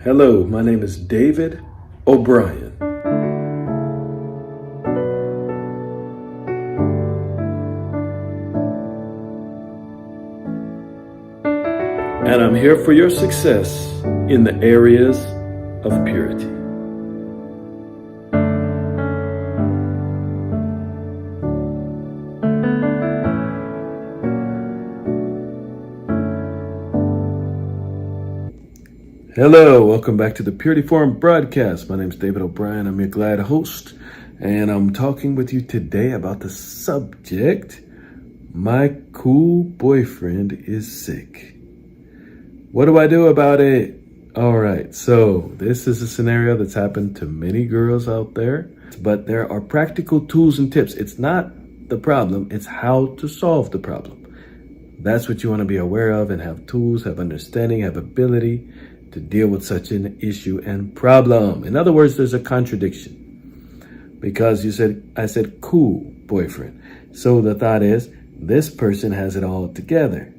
Hello, my name is David O'Brien. And I'm here for your success in the areas of purity. Hello, welcome back to the Purity Forum broadcast. My name is David O'Brien. I'm your glad host, and I'm talking with you today about the subject, my cool boyfriend is sick. What do I do about it? All right, so this is a scenario that's happened to many girls out there, but there are practical tools and tips. It's not the problem, it's how to solve the problem. That's what you want to be aware of and have tools, have understanding, have ability to deal with such an issue and problem. In other words, there's a contradiction because I said cool boyfriend. So the thought is, this person has it all together.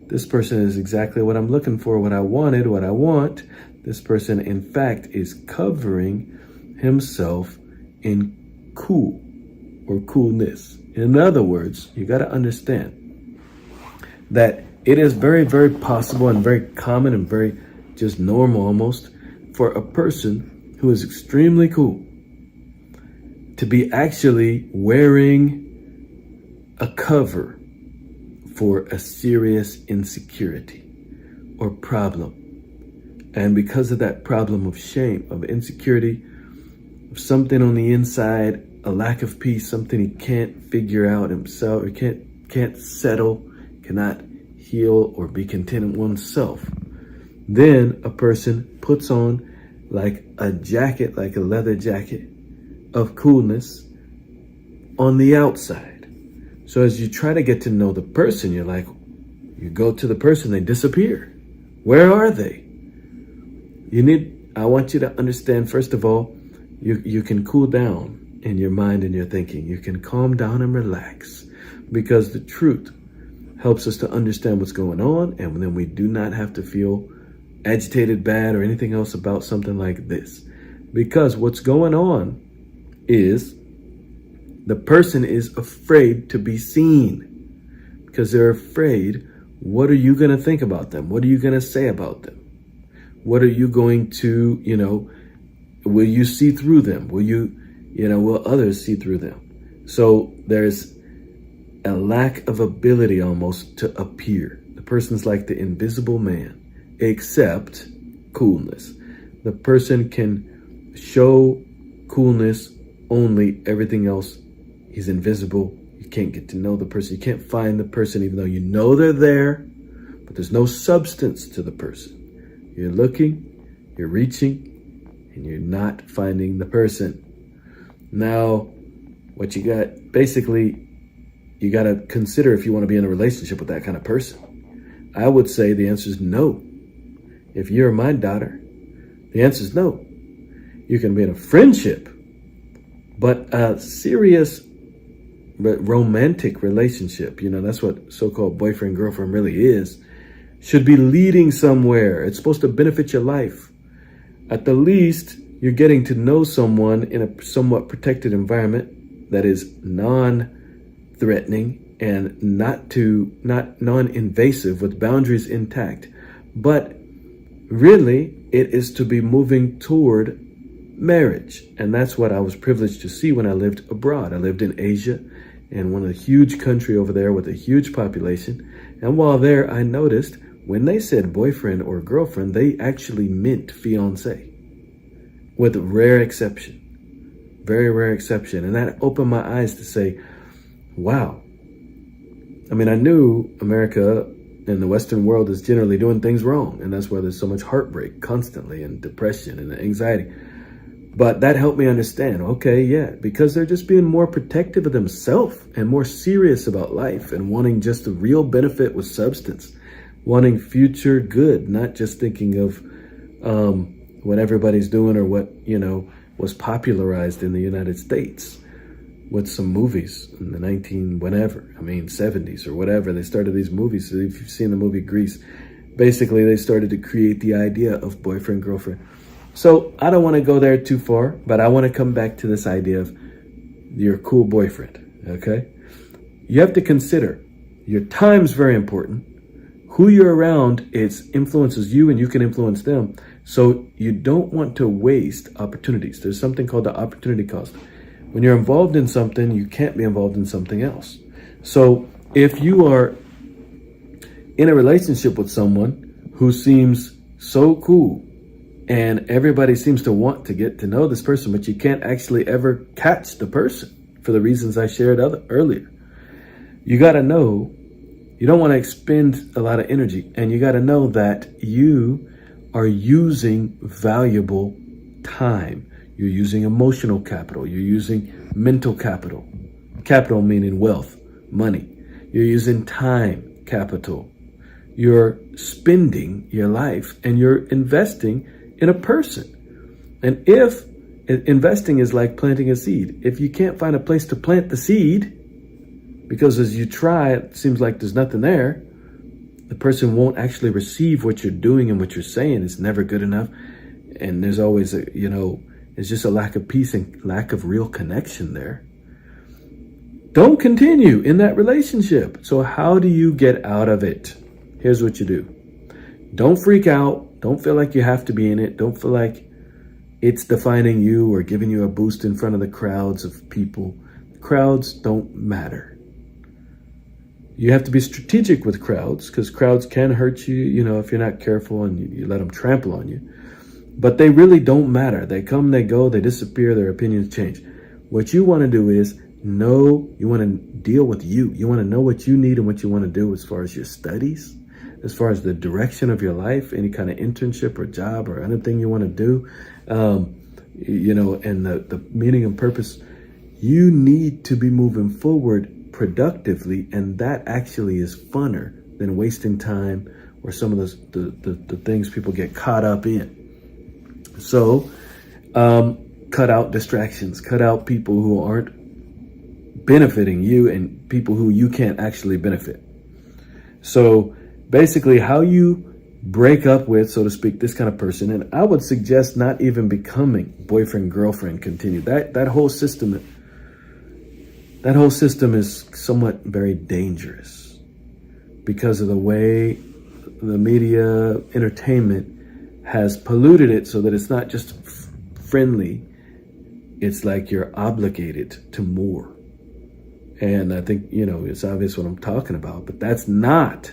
This person is exactly what I'm looking for, what I wanted, what I want. This person, in fact, is covering himself in cool or coolness. In other words, you got to understand that it is very, very possible and very common and very just normal almost for a person who is extremely cool to be actually wearing a cover for a serious insecurity or problem. And because of that problem of shame, of insecurity, of something on the inside, a lack of peace, something he can't figure out himself, or can't settle, cannot heal or be content in oneself, then a person puts on like a jacket, like a leather jacket of coolness on the outside. So as you try to get to know the person, you go to the person, they disappear. Where are they? I want you to understand, first of all, you can cool down in your mind and your thinking. You can calm down and relax because the truth helps us to understand what's going on, and then we do not have to feel agitated, bad, or anything else about something like this. Because what's going on is the person is afraid to be seen. Because they're afraid, what are you going to think about them? What are you going to say about them? What are you going to, will you see through them? Will others see through them? So there's a lack of ability almost to appear. The person's like the invisible man, except coolness. The person can show coolness only, everything else, he's invisible. You can't get to know the person. You can't find the person even though you know they're there, but there's no substance to the person. You're looking, you're reaching, and you're not finding the person. Now, what you got, basically, you got to consider if you want to be in a relationship with that kind of person. I would say the answer is no. If you're my daughter, the answer is no. You can be in a friendship, but a serious romantic relationship, that's what so-called boyfriend-girlfriend really is, should be leading somewhere. It's supposed to benefit your life. At the least, you're getting to know someone in a somewhat protected environment that is non-threatening and not non-invasive, with boundaries intact. But really, it is to be moving toward marriage. And that's what I was privileged to see when I lived abroad. I lived in Asia, in a huge country over there with a huge population. And while there, I noticed when they said boyfriend or girlfriend, they actually meant fiance, with rare exception, very rare exception. And that opened my eyes to say, wow. I mean, I knew America and the Western world is generally doing things wrong. And that's why there's so much heartbreak constantly and depression and anxiety. But that helped me understand, okay, yeah, because they're just being more protective of themselves and more serious about life and wanting just the real benefit with substance, wanting future good, not just thinking of what everybody's doing or what, was popularized in the United States with some movies in the 70s or whatever. They started these movies. So if you've seen the movie Grease, basically they started to create the idea of boyfriend, girlfriend. So I don't want to go there too far, but I want to come back to this idea of your cool boyfriend, okay? You have to consider your time's very important. Who you're around influences you, and you can influence them. So you don't want to waste opportunities. There's something called the opportunity cost. When you're involved in something, you can't be involved in something else. So if you are in a relationship with someone who seems so cool, and everybody seems to want to get to know this person, but you can't actually ever catch the person for the reasons I shared earlier. You got to know, you don't want to expend a lot of energy, and you got to know that you are using valuable time. You're using emotional capital. You're using mental capital. Capital meaning wealth, money. You're using time capital. You're spending your life and you're investing in a person. And if investing is like planting a seed, if you can't find a place to plant the seed, because as you try, it seems like there's nothing there, the person won't actually receive what you're doing and what you're saying. It's never good enough. And there's always it's just a lack of peace and lack of real connection there. Don't continue in that relationship. So how do you get out of it? Here's what you do. Don't freak out. Don't feel like you have to be in it. Don't feel like it's defining you or giving you a boost in front of the crowds of people. Crowds don't matter. You have to be strategic with crowds, because crowds can hurt you, if you're not careful and you let them trample on you. But they really don't matter. They come, they go, they disappear, their opinions change. What you want to do is you want to deal with you. You want to know what you need and what you want to do as far as your studies, as far as the direction of your life, any kind of internship or job or anything you want to do, and the meaning and purpose. You need to be moving forward productively, and that actually is funner than wasting time or some of the things people get caught up in. So cut out distractions, cut out people who aren't benefiting you and people who you can't actually benefit. So basically how you break up with, so to speak, this kind of person, and I would suggest not even becoming boyfriend, girlfriend, continue. That whole system is somewhat very dangerous because of the way the media entertainment has polluted it so that it's not just friendly, it's like you're obligated to more. And I think, it's obvious what I'm talking about, but that's not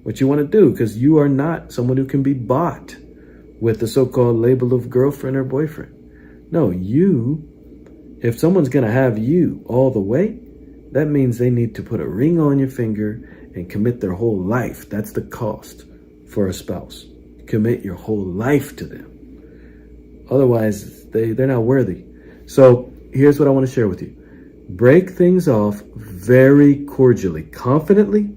what you want to do, because you are not someone who can be bought with the so-called label of girlfriend or boyfriend. No, if someone's going to have you all the way, that means they need to put a ring on your finger and commit their whole life. That's the cost for a spouse. Commit your whole life to them. Otherwise, they're not worthy. So here's what I want to share with you. Break things off very cordially, confidently,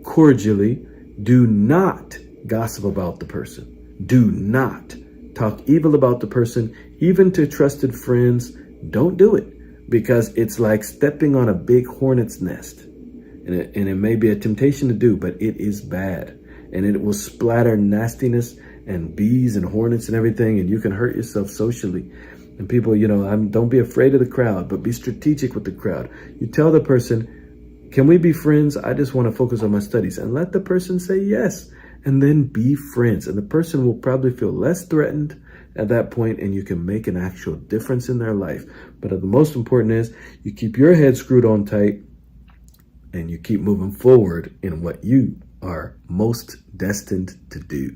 cordially. Do not gossip about the person. Do not talk evil about the person, even to trusted friends. Don't do it, because it's like stepping on a big hornet's nest. And it may be a temptation to do, but it is bad. And it will splatter nastiness and bees and hornets and everything, and you can hurt yourself socially. And people, don't be afraid of the crowd, but be strategic with the crowd. You tell the person, can we be friends? I just want to focus on my studies. And let the person say yes. And then be friends. And the person will probably feel less threatened at that point, and you can make an actual difference in their life. But the most important is you keep your head screwed on tight and you keep moving forward in what you are most destined to do.